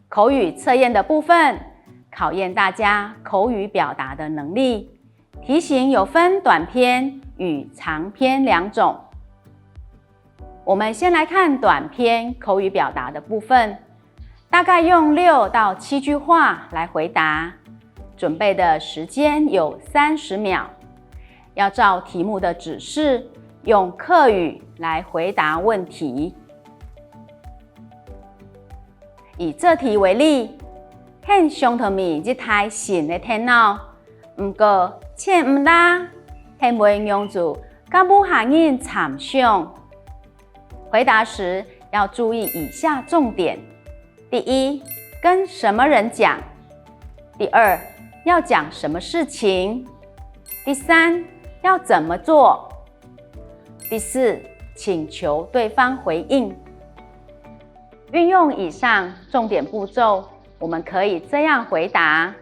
口语测验的部分，考验大家口语表达的能力。题型有分短篇与长篇两种。我们先来看短篇口语表达的部分，大概用6到7句话来回答。准备的时间有30秒，要照题目的指示，用客语来回答问题。以这题为例，很想讨面这台新的电脑，不过钱唔大，很袂用住，甲母下人惨想。回答时要注意以下重点：第一，跟什么人讲；第二，要讲什么事情；第三，要怎么做；第四，请求对方回应。运用以上重点步骤，我们可以这样回答：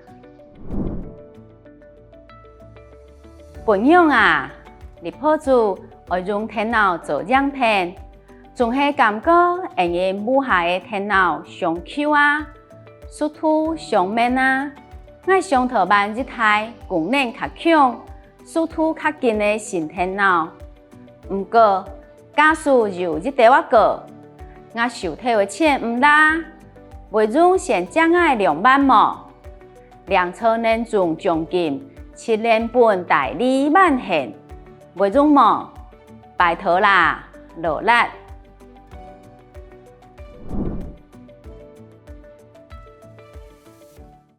朋友啊，你抱住我用电脑做样片，总是感觉会用母下的电脑上手啊，速度上慢啊，我上头办这台功能较强、速度较紧的新电脑。不过，假使有这台我个，我手头的钱唔大，袂用先将我2万毛，两车能中奖金7年半大2万元，袂用毛，拜托啦，落力。